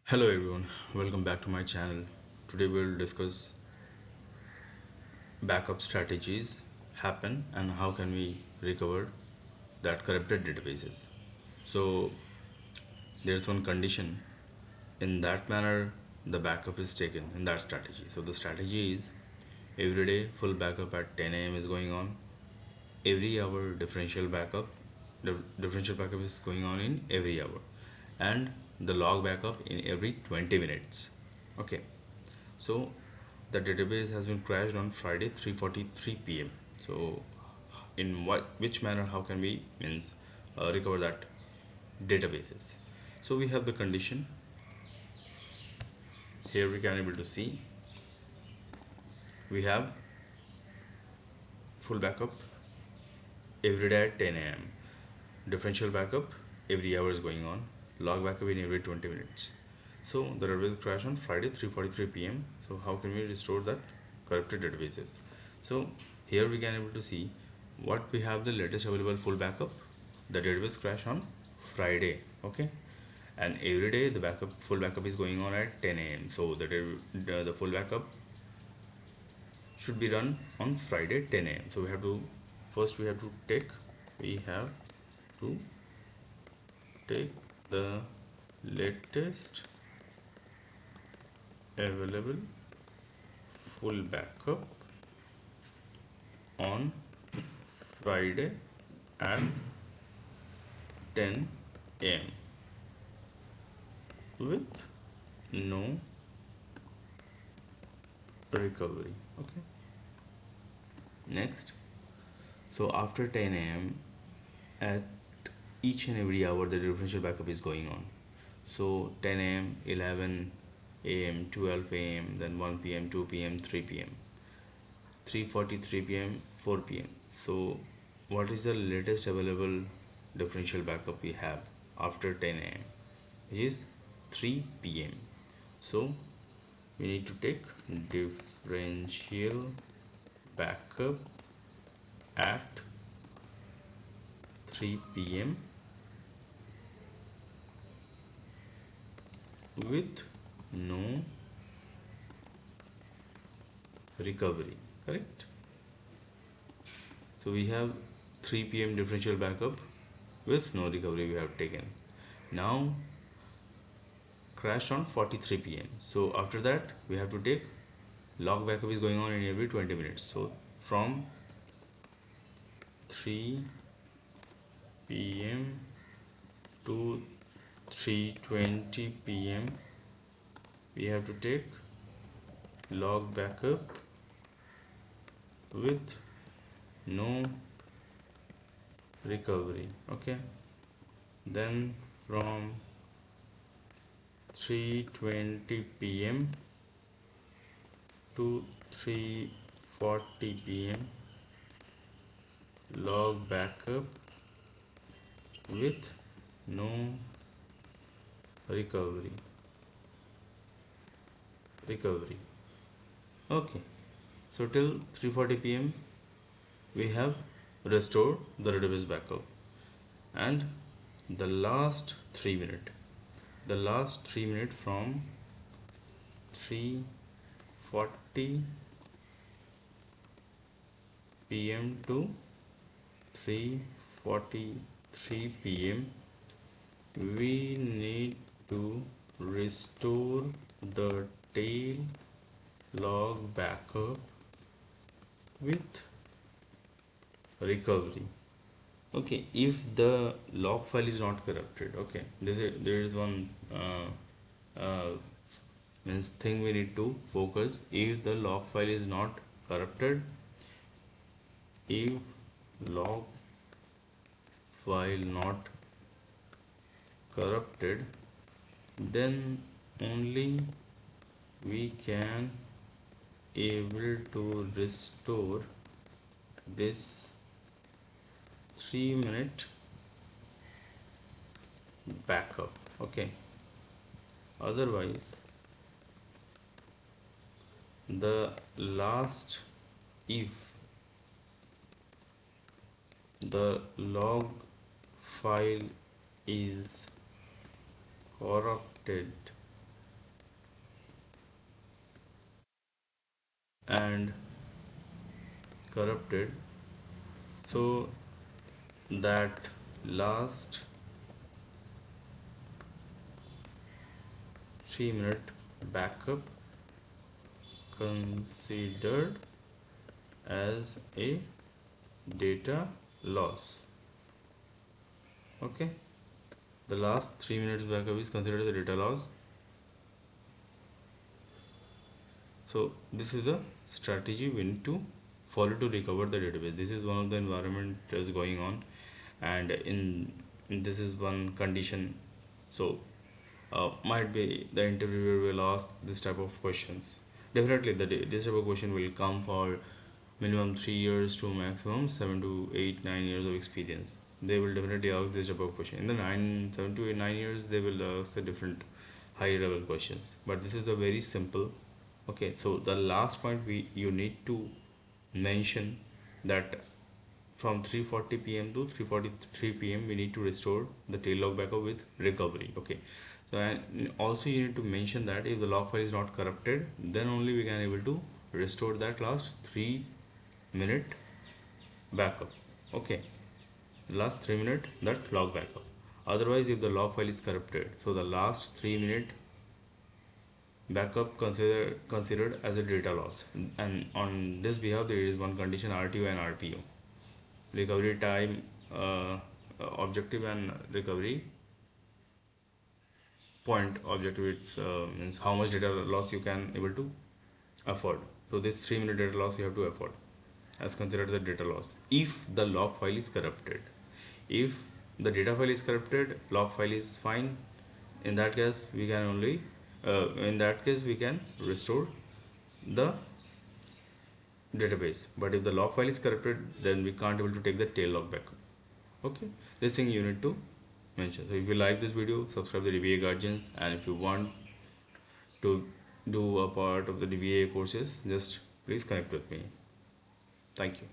Hello everyone, welcome back to my channel. Today we'll discuss backup strategies happen and how can we recover that corrupted databases. So there's one condition. In that manner the backup is taken in that strategy. So the strategy is every day full backup at 10 a.m. is going on. Every hour differential backup. The differential backup is going on in every hour. And the log backup in every 20 minutes. Okay. So the database has been crashed on Friday 3:43 p.m. So in which manner how can we recover that databases? So we have the condition here. We can able to see we have full backup every day at 10 a.m. Differential backup every hour is going on. Log backup in every 20 minutes. So the database crashed on Friday 3:43 p.m. So how can we restore that corrupted databases? So here we can able to see what we have the latest available full backup. The database crash on Friday, okay, and every day the full backup is going on at 10 a.m. So the full backup should be run on Friday 10 a.m. So we have to first we have to take the latest available full backup on Friday at 10 a.m. with no recovery. Okay. Next, so after 10 a.m. at each and every hour the differential backup is going on. So 10 a.m., 11 a.m., 12 a.m., then 1 p.m., 2 p.m., 3 p.m., 3:43 p.m., 4 p.m. So what is the latest available differential backup we have after 10 a.m., which is 3 p.m. So we need to take differential backup at 3 p.m. with no recovery, correct? So we have 3 p.m. differential backup with no recovery we have taken. Now crash on 43 p.m. So after that we have to take log backup is going on in every 20 minutes. So from 3 p.m. to 3:20 p.m. we have to take log backup with no recovery. Okay, then from 3:20 p.m. to 3:40 p.m. log backup with no recovery. Okay, so till 3:40 p.m. we have restored the database backup, and the last 3 minutes from 3:40 p.m. to 3:43 p.m. we need to restore the tail log backup with recovery. Okay, if the log file is not corrupted, okay, there is one uh, thing we need to focus. If the log file is not corrupted, if log file not corrupted, then only we can able to restore this 3-minute backup. Okay, otherwise the last, if the log file is corrupted, and corrupted. So that last 3-minute backup considered as a data loss. Okay, the last 3 minutes backup is considered as a data loss. So this is the strategy we need to follow to recover the database. This is one of the environment that's going on, and this is one condition. So might be the interviewer will ask this type of questions. Definitely, this type of question will come for minimum 3 years to maximum 7 to 8 9 years of experience. They will definitely ask this type of question. In the 7 to 8 9 years, they will ask a different higher level questions. But this is a very simple. Okay, so the last point you need to mention that from 3:40 p.m. to 3:43 p.m. we need to restore the tail log backup with recovery. Okay, so and also you need to mention that if the log file is not corrupted, then only we can able to restore that last 3-minute backup. Okay, the last 3 minute that log backup. Otherwise, if the log file is corrupted, so the last 3-minute backup considered as a data loss. And on this behalf, there is one condition: RTO and RPO, recovery time, objective and recovery point. Objective, it's means how much data loss you can able to afford. So this 3-minute data loss you have to afford as considered as a data loss if the log file is corrupted. If the data file is corrupted, log file is fine. In that case, we can only we can restore the database. But if the log file is corrupted, then we can't able to take the tail log backup. Okay, this thing you need to mention. So if you like this video, subscribe to the DBA Guardians, and if you want to do a part of the DBA courses, just please connect with me. Thank you.